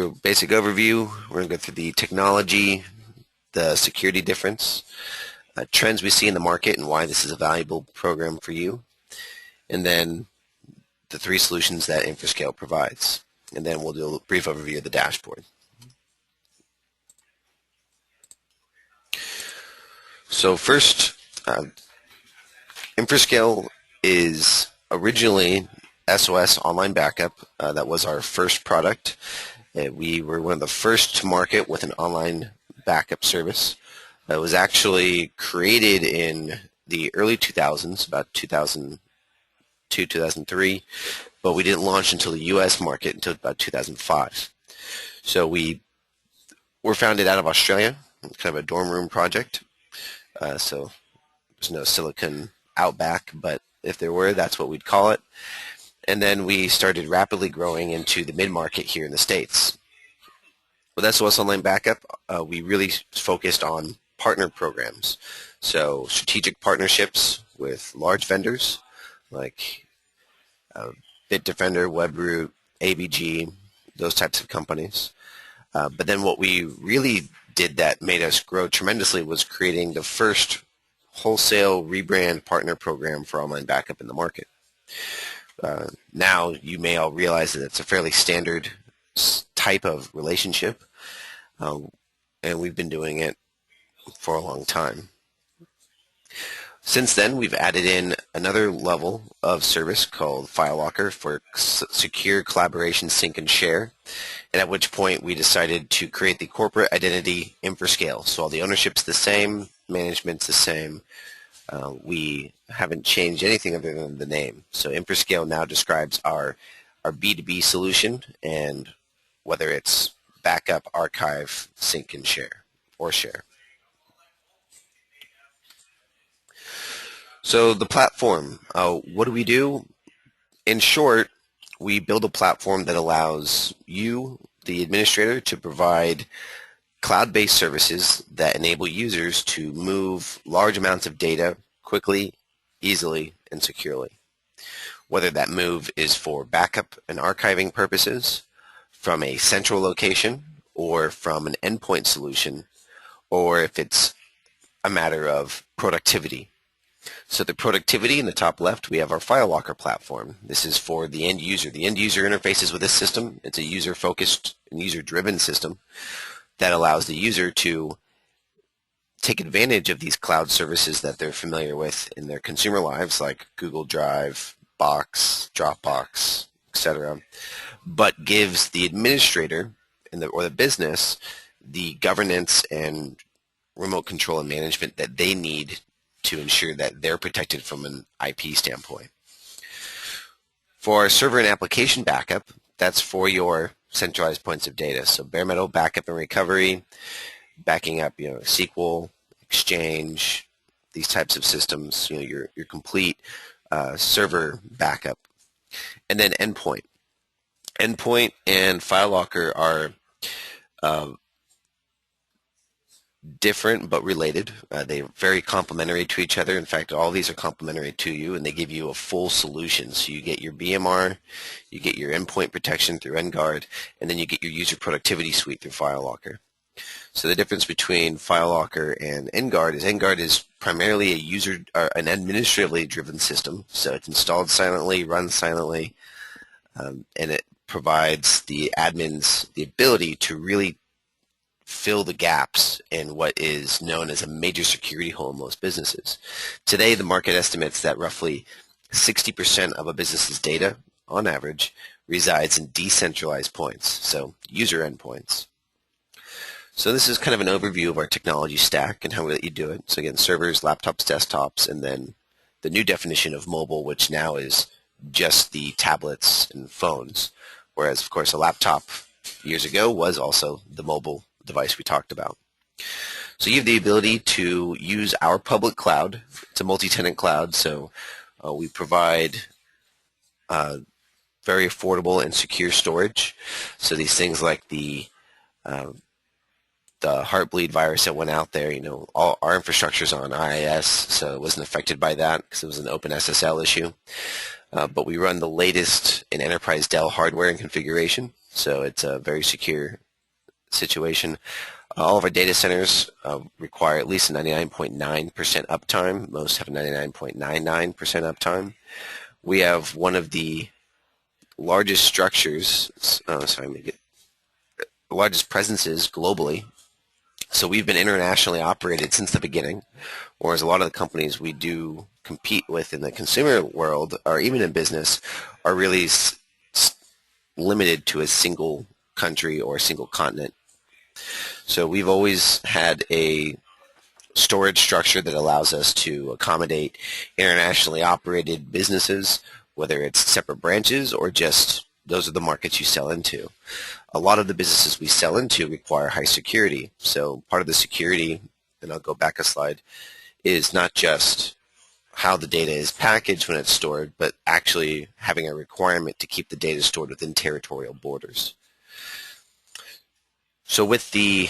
Basic overview, we're going to go through the technology, the security difference, trends we see in the market and why this is a valuable program for you, and then the 3 solutions that Infrascale provides. And then we'll do a brief overview of the dashboard. So first, Infrascale is originally SOS Online Backup. That was our first product. We were one of the first to market with an online backup service. It was actually created in the early 2000s, about 2002, 2003, but we didn't launch until the U.S. market until about 2005. So we were founded out of Australia, kind of a dorm room project. So there's no silicon outback, but if there were, that's what we'd call it. And then we started rapidly growing into the mid-market here in the States. With SOS Online Backup, we really focused on partner programs. So strategic partnerships with large vendors like Bitdefender, Webroot, ABG, those types of companies. But then what we really did that made us grow tremendously was creating the first wholesale rebrand partner program for online backup in the market. Now you may all realize that it's a fairly standard type of relationship, and we've been doing it for a long time. Since then, we've added in another level of service called FileLocker for secure collaboration, sync, and share, and at which point we decided to create the corporate identity Infrascale. So all the ownership's the same, management's the same. We haven't changed anything other than the name. So Infrascale now describes our B2B solution, and whether it's backup, archive, sync, and share, or share. So the platform, what do we do? In short, we build a platform that allows you, the administrator, to provide cloud-based services that enable users to move large amounts of data quickly, easily, and securely. Whether that move is for backup and archiving purposes, from a central location, or from an endpoint solution, or if it's a matter of productivity. So the productivity in the top left, we have our FileLocker platform. This is for the end user. The end user interfaces with this system. It's a user-focused and user-driven system that allows the user to take advantage of these cloud services that they're familiar with in their consumer lives, like Google Drive, Box, Dropbox, etc., but gives the administrator or the business the governance and remote control and management that they need to ensure that they're protected from an IP standpoint. For our server and application backup, that's for your centralized points of data. So bare metal backup and recovery, backing up, SQL, Exchange, these types of systems, your complete server backup. And then endpoint. Endpoint and FileLocker are different but related. They're very complementary to each other. In fact, all these are complementary to you, and they give you a full solution. So you get your BMR, you get your endpoint protection through NGuard, and then you get your user productivity suite through FileLocker. So the difference between FileLocker and NGuard is primarily an administratively driven system. So it's installed silently, runs silently, and it provides the admins the ability to really fill the gaps in what is known as a major security hole in most businesses. Today, the market estimates that roughly 60% of a business's data, on average, resides in decentralized points, so user endpoints. So this is kind of an overview of our technology stack and how we let you do it. So again, servers, laptops, desktops, and then the new definition of mobile, which now is just the tablets and phones, whereas, of course, a laptop years ago was also the mobile device we talked about. So you have the ability to use our public cloud. It's a multi-tenant cloud, so we provide very affordable and secure storage. So these things like the Heartbleed virus that went out there, all our infrastructure is on IIS, so it wasn't affected by that because it was an open SSL issue. But we run the latest in enterprise Dell hardware and configuration. so it's a very secure situation. All of our data centers require at least a 99.9% uptime. Most have 99.99% uptime. We have one of the largest structures, largest presences globally. So we've been internationally operated since the beginning, whereas a lot of the companies we do compete with in the consumer world, or even in business, are really limited to a single country or a single continent. So we've always had a storage structure that allows us to accommodate internationally operated businesses, whether it's separate branches or just those are the markets you sell into. A lot of the businesses we sell into require high security. So part of the security, and I'll go back a slide, is not just how the data is packaged when it's stored, but actually having a requirement to keep the data stored within territorial borders. So with the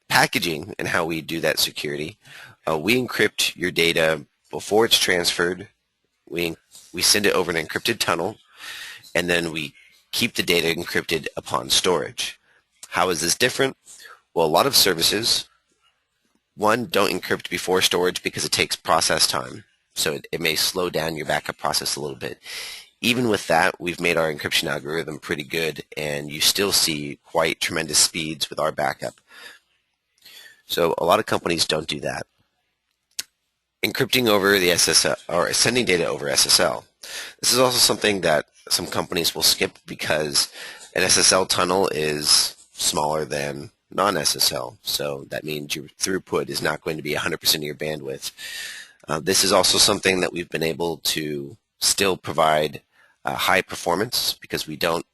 packaging and how we do that security, we encrypt your data before it's transferred. We send it over an encrypted tunnel, and then we keep the data encrypted upon storage. How is this different? Well, a lot of services, one, don't encrypt before storage because it takes process time. So it may slow down your backup process a little bit. Even with that, we've made our encryption algorithm pretty good, and you still see quite tremendous speeds with our backup. So a lot of companies don't do that. Encrypting over the SSL, or sending data over SSL. This is also something that some companies will skip because an SSL tunnel is smaller than non-SSL. So that means your throughput is not going to be 100% of your bandwidth. This is also something that we've been able to still provide high performance because we don't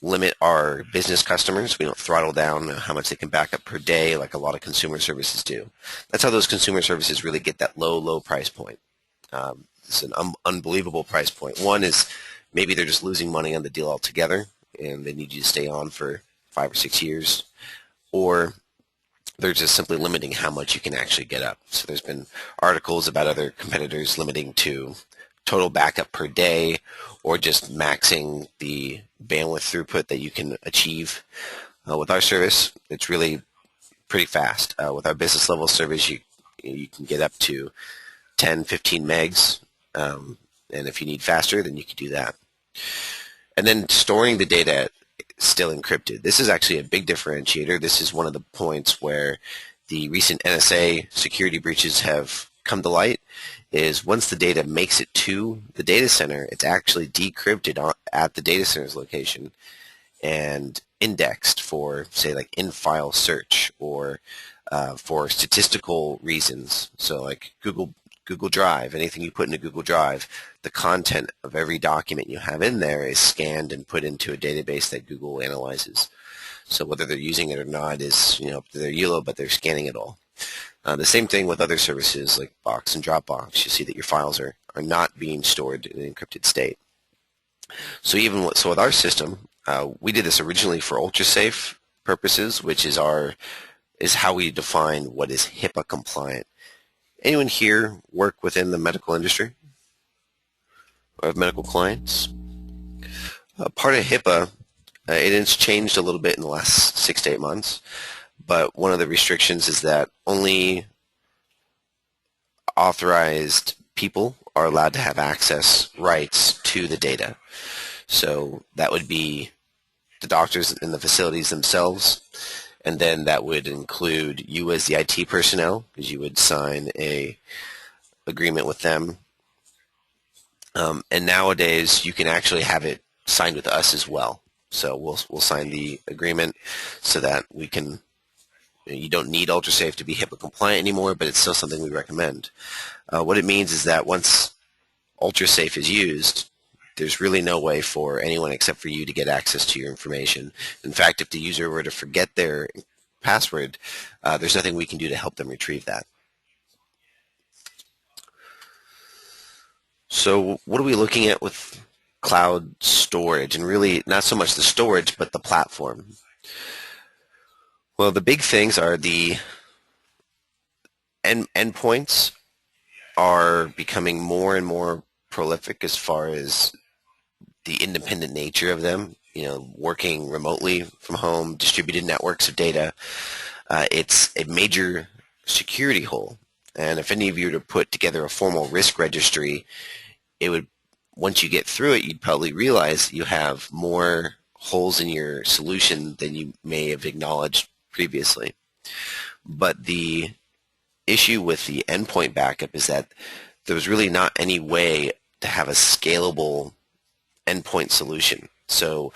limit our business customers. We don't throttle down how much they can back up per day like a lot of consumer services do. That's how those consumer services really get that low price point. It's an unbelievable price point. One is maybe they're just losing money on the deal altogether and they need you to stay on for 5 or 6 years, or they're just simply limiting how much you can actually get up. So there's been articles about other competitors limiting to total backup per day or just maxing the bandwidth throughput that you can achieve. With our service, it's really pretty fast. With our business level service, you can get up to 10, 15 megs, and if you need faster, then you can do that. And then storing the data still encrypted. This is actually a big differentiator. This is one of the points where the recent NSA security breaches have come to light, is once the data makes it to the data center, it's actually decrypted at the data center's location and indexed for, say, like in-file search or for statistical reasons. So like Google Drive, anything you put into Google Drive, the content of every document you have in there is scanned and put into a database that Google analyzes. So whether they're using it or not is, up to their EULA, but they're scanning it all. The same thing with other services like Box and Dropbox. You see that your files are not being stored in an encrypted state. So with our system, we did this originally for ultra-safe purposes, which is how we define what is HIPAA compliant. Anyone here work within the medical industry or have medical clients? Part of HIPAA, it has changed a little bit in the last 6 to 8 months, but one of the restrictions is that only authorized people are allowed to have access rights to the data. So that would be the doctors in the facilities themselves, and then that would include you as the IT personnel, because you would sign a agreement with them. And nowadays, you can actually have it signed with us as well. So we'll sign the agreement so that we can. You don't need UltraSafe to be HIPAA compliant anymore, but it's still something we recommend. What it means is that once UltraSafe is used, there's really no way for anyone except for you to get access to your information. In fact, if the user were to forget their password, there's nothing we can do to help them retrieve that. So what are we looking at with cloud storage? And really not so much the storage, but the platform. Well, the big things are the endpoints are becoming more and more prolific as far as the independent nature of them, working remotely from home, distributed networks of data. It's a major security hole. And if any of you were to put together a formal risk registry, it would, once you get through it, you'd probably realize you have more holes in your solution than you may have acknowledged previously. But the issue with the endpoint backup is that there was really not any way to have a scalable endpoint solution. So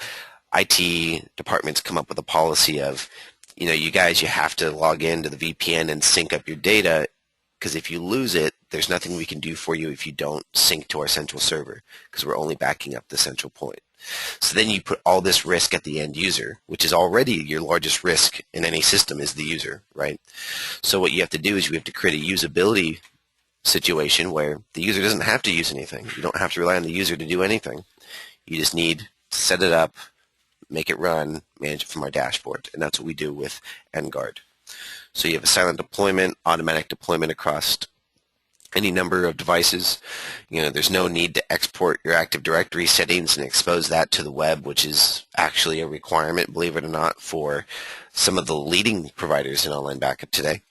IT departments come up with a policy of, you guys, you have to log into the VPN and sync up your data, because if you lose it, there's nothing we can do for you if you don't sync to our central server, because we're only backing up the central point. So then you put all this risk at the end user, which is already your largest risk in any system is the user, right? So what you have to do is you have to create a usability situation where the user doesn't have to use anything. You don't have to rely on the user to do anything. You just need to set it up, make it run, manage it from our dashboard, and that's what we do with Endguard. So you have a silent deployment, automatic deployment across any number of devices. There's no need to export your Active Directory settings and expose that to the web, which is actually a requirement, believe it or not, for some of the leading providers in online backup today.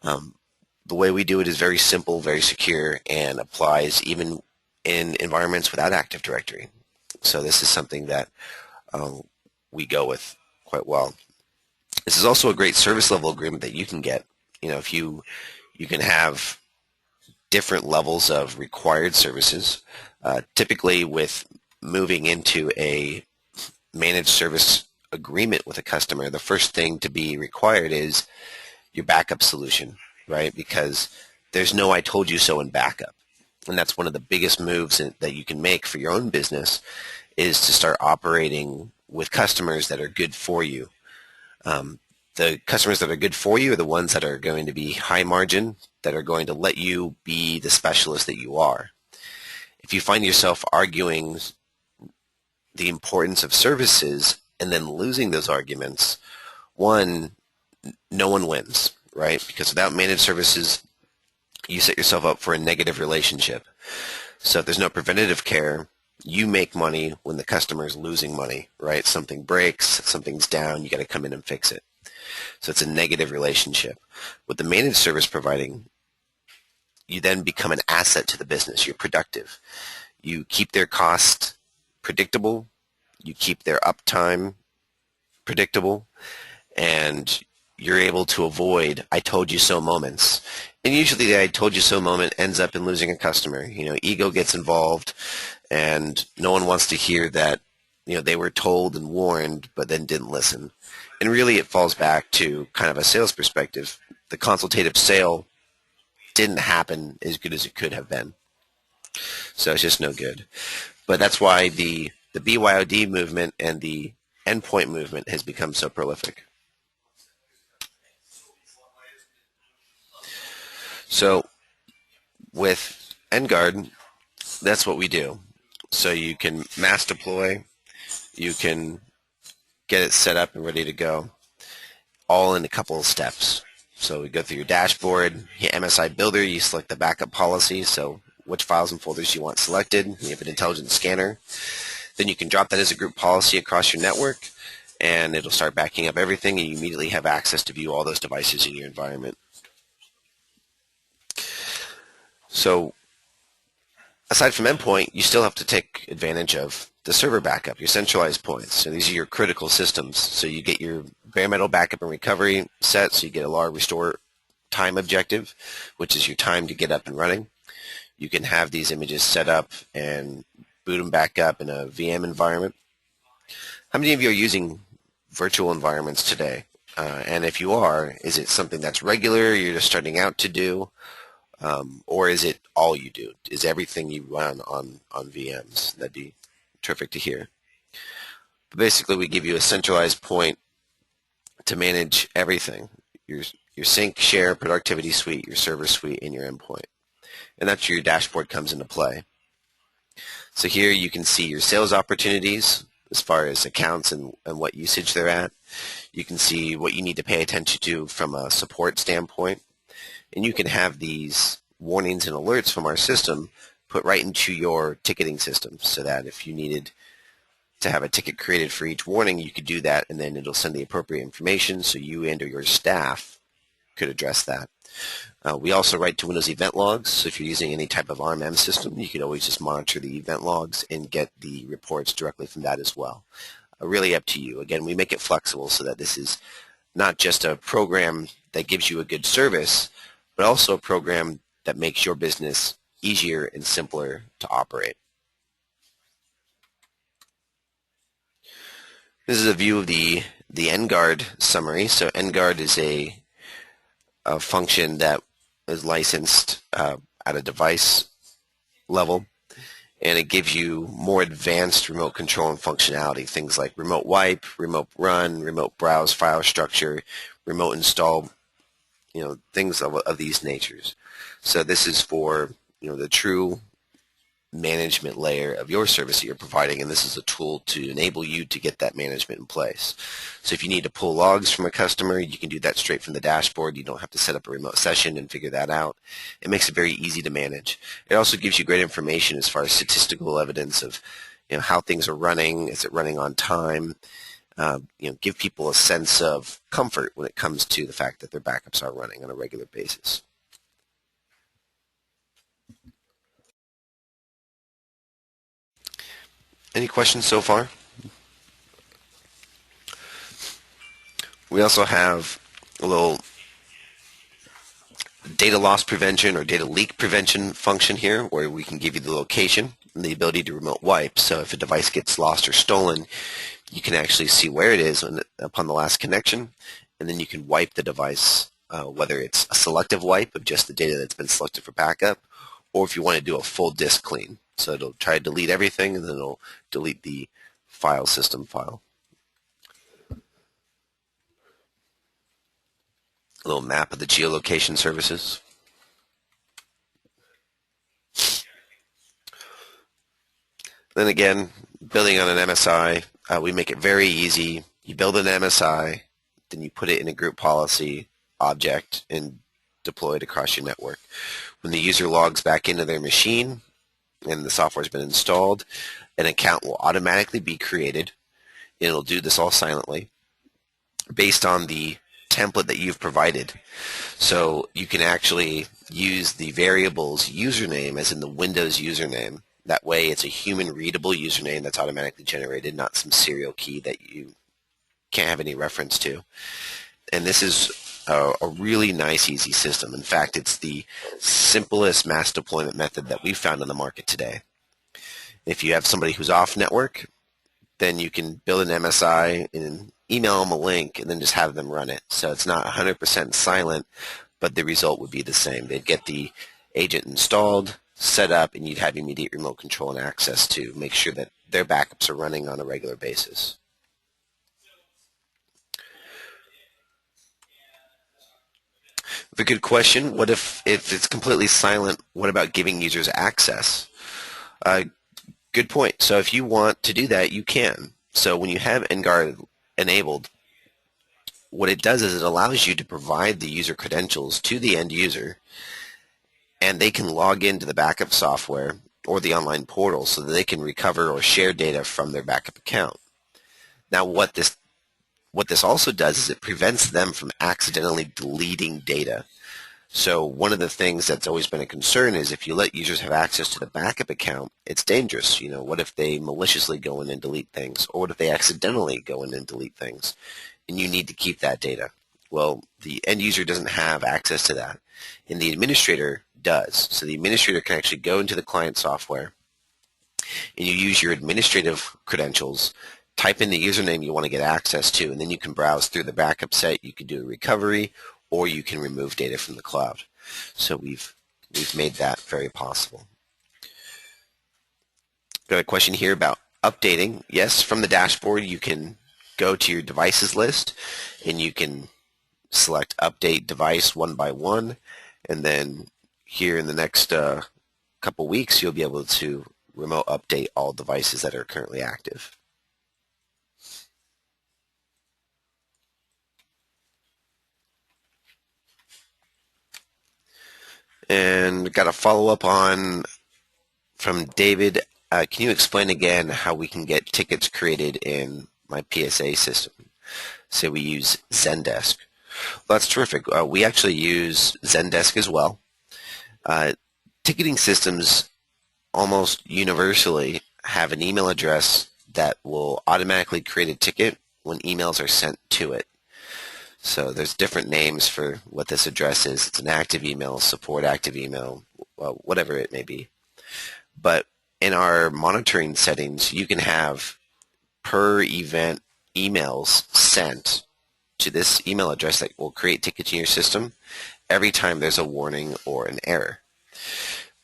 The way we do it is very simple, very secure, and applies even in environments without Active Directory. So this is something that we go with quite well. This is also a great service level agreement that you can get. If you can have different levels of required services. Typically with moving into a managed service agreement with a customer, the first thing to be required is your backup solution, right? Because there's no I told you so in backup. And that's one of the biggest moves that you can make for your own business, is to start operating with customers that are good for you. The customers that are good for you are the ones that are going to be high margin, that are going to let you be the specialist that you are. If you find yourself arguing the importance of services and then losing those arguments, one, no one wins, right? Because without managed services, you set yourself up for a negative relationship. So if there's no preventative care, you make money when the customer is losing money, right? Something breaks, something's down, you got to come in and fix it. So it's a negative relationship. With the managed service providing, you then become an asset to the business. You're productive. You keep their cost predictable. You keep their uptime predictable. And you're able to avoid I told you so moments. And usually the I told you so moment ends up in losing a customer. Ego gets involved, and no one wants to hear that they were told and warned but then didn't listen. And really it falls back to kind of a sales perspective. The consultative sale didn't happen as good as it could have been. So it's just no good. But that's why the BYOD movement and the endpoint movement has become so prolific. So with Endguard, that's what we do. So you can mass deploy, you can get it set up and ready to go, all in a couple of steps. So we go through your dashboard, hit MSI Builder, you select the backup policy, so which files and folders you want selected. You have an intelligent scanner. Then you can drop that as a group policy across your network, and it'll start backing up everything, and you immediately have access to view all those devices in your environment. So aside from endpoint, you still have to take advantage of the server backup, your centralized points. So these are your critical systems. So you get your bare metal backup and recovery set, so you get a LAR restore time objective, which is your time to get up and running. You can have these images set up and boot them back up in a VM environment. How many of you are using virtual environments today? And if you are, is it something that's regular, you're just starting out to do? Or is it all you do? Is everything you run on VMs? That'd be terrific to hear. But basically, we give you a centralized point to manage everything. Your sync, share, productivity suite, your server suite, and your endpoint. And that's where your dashboard comes into play. So here you can see your sales opportunities as far as accounts and what usage they're at. You can see what you need to pay attention to from a support standpoint. And you can have these warnings and alerts from our system put right into your ticketing system, so that if you needed to have a ticket created for each warning, you could do that, and then it'll send the appropriate information so you and or your staff could address that. We also write to Windows event logs, so if you're using any type of RMM system, you could always just monitor the event logs and get the reports directly from that as well. Really up to you. Again, we make it flexible so that this is not just a program that gives you a good service, but also a program that makes your business easier and simpler to operate. This is a view of the NGuard summary. So NGuard is a function that is licensed at a device level, and it gives you more advanced remote control and functionality, things like remote wipe, remote run, remote browse file structure, remote install, things of these natures. So this is for the true management layer of your service that you're providing, and this is a tool to enable you to get that management in place. So if you need to pull logs from a customer, you can do that straight from the dashboard. You don't have to set up a remote session and figure that out. It makes it very easy to manage. It also gives you great information as far as statistical evidence of how things are running. Is it running on time? Give people a sense of comfort when it comes to the fact that their backups are running on a regular basis. Any questions so far? We also have a little data loss prevention or data leak prevention function here, where we can give you the location and the ability to remote wipe. So if a device gets lost or stolen, you can actually see where it is upon the last connection, and then you can wipe the device, whether it's a selective wipe of just the data that's been selected for backup, or if you want to do a full disk clean. So it'll try to delete everything, and then it'll delete the file system file. A little map of the Geolocation Services. Then again, building on an MSI, we make it very easy. You build an MSI, then you put it in a group policy object and deploy it across your network. When the user logs back into their machine and the software has been installed, an account will automatically be created. It'll do this all silently based on the template that you've provided. So you can actually use the variable's username as in the Windows username. That way it's a human readable username that's automatically generated, not some serial key that you can't have any reference to. And this is a really nice, easy system. In fact, it's the simplest mass deployment method that we've found on the market today. If you have somebody who's off network, then you can build an MSI and email them a link and then just have them run it. So it's not 100% silent, but the result would be the same. They'd get the agent installed, set up, and you'd have immediate remote control and access to make sure that their backups are running on a regular basis. A good question. What if it's completely silent? What about giving users access? Good point. So if you want to do that, you can. So when you have NGuard enabled, what it does is it allows you to provide the user credentials to the end user, and they can log into the backup software or the online portal so that they can recover or share data from their backup account. Now what this also does is it prevents them from accidentally deleting data. So one of the things that's always been a concern is if you let users have access to the backup account, it's dangerous. What if they maliciously go in and delete things? Or what if they accidentally go in and delete things? And you need to keep that data. Well, the end user doesn't have access to that, and the administrator does. So the administrator can actually go into the client software, and you use your administrative credentials, type in the username you want to get access to, and then you can browse through the backup set. You can do a recovery, or you can remove data from the cloud. So we've made that very possible. Got a question here about updating. Yes, from the dashboard you can go to your devices list and you can select update device one by one, and then here in the next couple weeks you'll be able to remote update all devices that are currently active. And got a follow-up from David Can you explain again how we can get tickets created in my PSA system? Say we use Zendesk. Well, that's terrific. We actually use Zendesk as well. Ticketing systems almost universally have an email address that will automatically create a ticket when emails are sent to it. So there's different names for what this address is. It's an active email, support active email, well, whatever it may be. But in our monitoring settings, you can have per event emails sent to this email address that will create tickets in your system every time there's a warning or an error.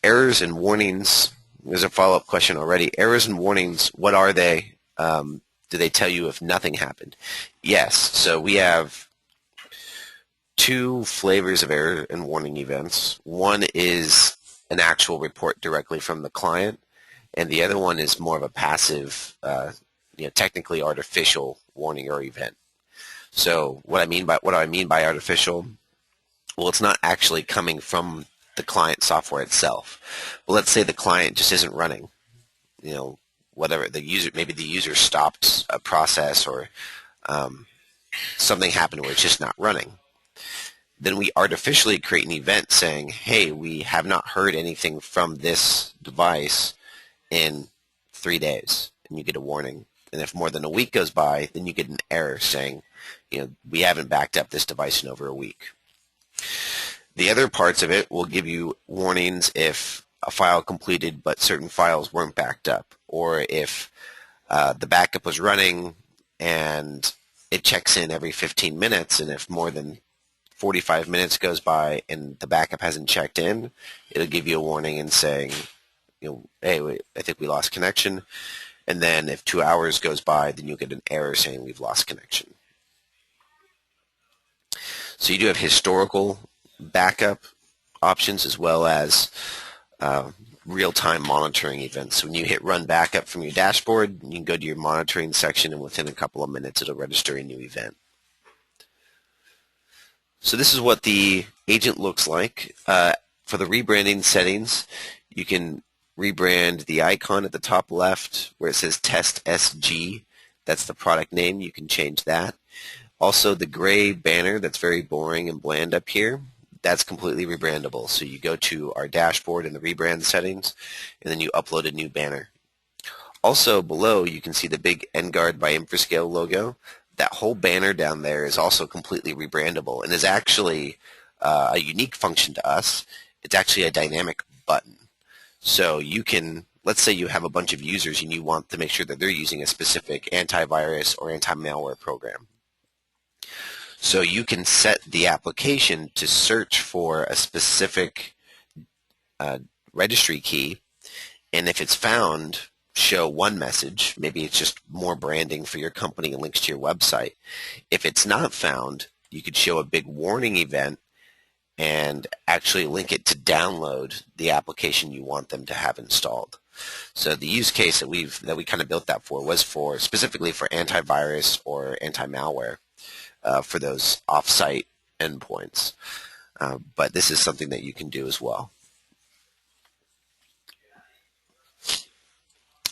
Errors and warnings, there's a follow-up question already. Errors and warnings, what are they? Do they tell you if nothing happened? Yes. So we have two flavors of error and warning events. One is an actual report directly from the client, and the other one is more of a passive, technically artificial warning or event. So what do I mean by artificial? Well, it's not actually coming from the client software itself. Well, let's say the client just isn't running. Whatever maybe the user stopped a process or something happened where it's just not running. Then we artificially create an event saying, hey, we have not heard anything from this device in 3 days, and you get a warning. And if more than a week goes by, then you get an error saying, we haven't backed up this device in over a week. The other parts of it will give you warnings if a file completed but certain files weren't backed up, or if the backup was running and it checks in every 15 minutes, and if more than 45 minutes goes by and the backup hasn't checked in, it'll give you a warning and saying, hey, I think we lost connection. And then if 2 hours goes by, then you'll get an error saying we've lost connection. So you do have historical backup options as well as real-time monitoring events. When you hit run backup from your dashboard, you can go to your monitoring section, and within a couple of minutes it'll register a new event. So this is what the agent looks like. For the rebranding settings, you can rebrand the icon at the top left where it says Test SG. That's the product name. You can change that. Also, the gray banner that's very boring and bland up here, that's completely rebrandable. So you go to our dashboard in the rebrand settings, and then you upload a new banner. Also, below, you can see the big Endguard by Infrascale logo. That whole banner down there is also completely rebrandable and is actually a unique function to us. It's actually a dynamic button. So you can, let's say you have a bunch of users and you want to make sure that they're using a specific antivirus or anti-malware program. So you can set the application to search for a specific registry key, and if it's found, show one message. Maybe it's just more branding for your company and links to your website. If it's not found, you could show a big warning event and actually link it to download the application you want them to have installed. So the use case that we kind of built that for was for specifically for antivirus or anti-malware for those off-site endpoints. But this is something that you can do as well.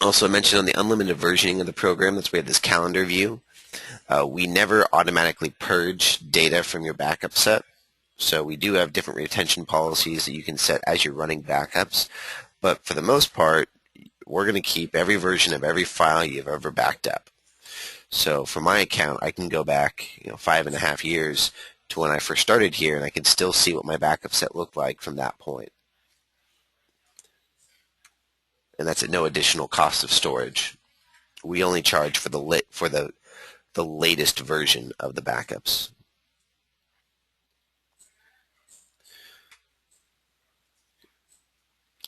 Also, I mentioned on the unlimited versioning of the program, that's where we have this calendar view. We never automatically purge data from your backup set. So we do have different retention policies that you can set as you're running backups. But for the most part, we're going to keep every version of every file you've ever backed up. So for my account, I can go back 5.5 years to when I first started here, and I can still see what my backup set looked like from that point. And that's at no additional cost of storage. We only charge for the latest version of the backups.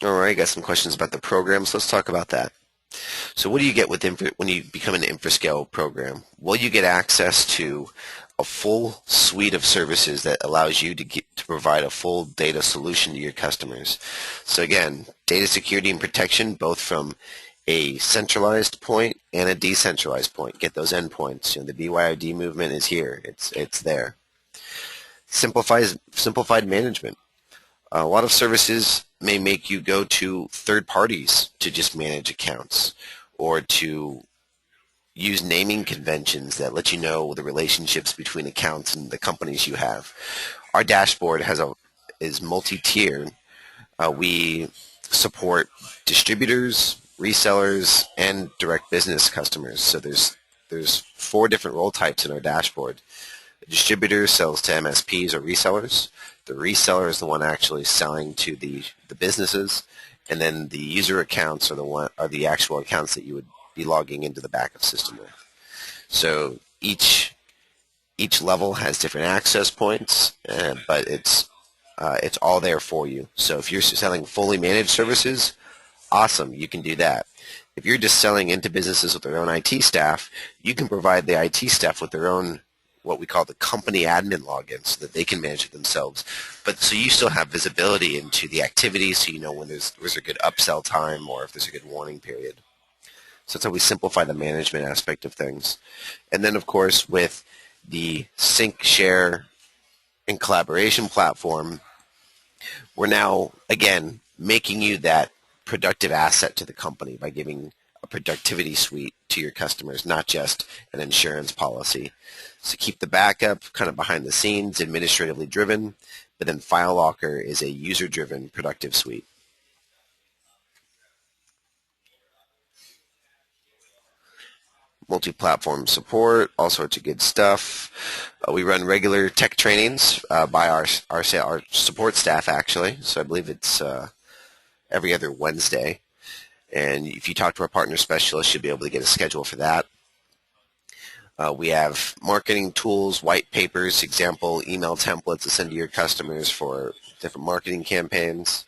All right, got some questions about the program, so let's talk about that. So what do you get with when you become an Infrascale program? Well, you get access to a full suite of services that allows you to provide a full data solution to your customers. So again, data security and protection, both from a centralized point and a decentralized point. Get those endpoints. The BYOD movement is here. It's there. Simplified management. A lot of services may make you go to third parties to just manage accounts, or to use naming conventions that let you know the relationships between accounts and the companies you have. Our dashboard is multi-tiered. We support distributors, resellers, and direct business customers. So there's 4 different role types in our dashboard. The distributor sells to MSPs or resellers. The reseller is the one actually selling to the businesses, and then the user accounts are the actual accounts that you would be logging into the backup system with. So each level has different access points, but it's all there for you. So if you're selling fully managed services, awesome, you can do that. If you're just selling into businesses with their own IT staff, you can provide the IT staff with their own, what we call the company admin login, so that they can manage it themselves. But so you still have visibility into the activity, so you know when there's a good upsell time or if there's a good warning period. So that's how we simplify the management aspect of things. And then, of course, with the sync, share, and collaboration platform, we're now, again, making you that productive asset to the company by giving a productivity suite to your customers, not just an insurance policy. So keep the backup kind of behind the scenes, administratively driven, but then FileLocker is a user-driven productive suite. Multi-platform support, all sorts of good stuff. We run regular tech trainings by our support staff, actually. So I believe it's every other Wednesday. And if you talk to our partner specialist, you'll be able to get a schedule for that. We have marketing tools, white papers, example email templates to send to your customers for different marketing campaigns.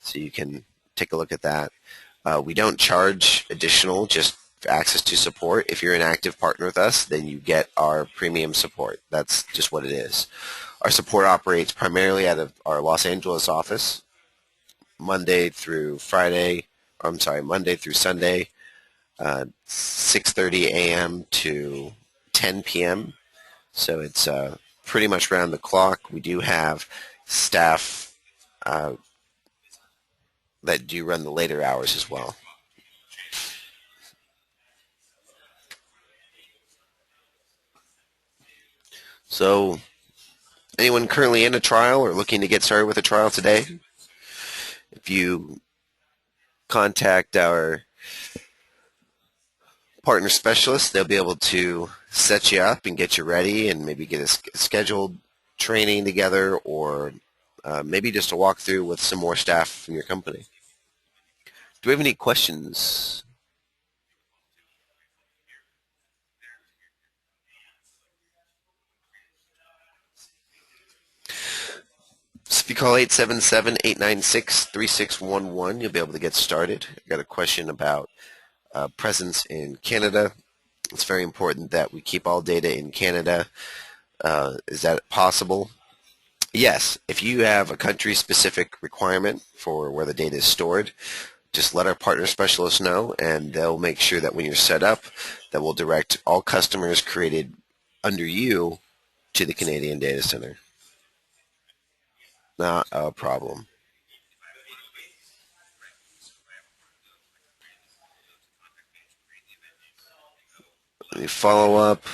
So you can take a look at that. We don't charge additional, just access to support. If you're an active partner with us, then you get our premium support. That's just what it is. Our support operates primarily out of our Los Angeles office, Monday through Sunday, 6:30 a.m. to 10 p.m. So it's pretty much round the clock. We do have staff that do run the later hours as well. So anyone currently in a trial or looking to get started with a trial today, if you contact our partner specialist, they'll be able to set you up and get you ready and maybe get a scheduled training together, or maybe just a walkthrough with some more staff from your company. Do we have any questions? So if you call 877-896-3611, you'll be able to get started. I got a question about presence in Canada. It's very important that we keep all data in Canada. Is that possible? Yes. If you have a country-specific requirement for where the data is stored, just let our partner specialists know, and they'll make sure that when you're set up, that we'll direct all customers created under you to the Canadian data center. Not a problem. Let me follow up.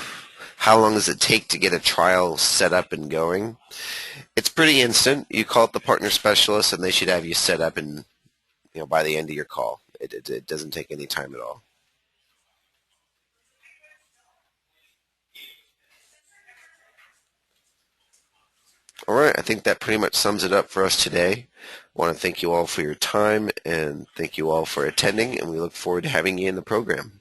How long does it take to get a trial set up and going? It's pretty instant. You call up the partner specialist, and they should have you set up and by the end of your call. It doesn't take any time at all. All right, I think that pretty much sums it up for us today. I want to thank you all for your time, and thank you all for attending, and we look forward to having you in the program.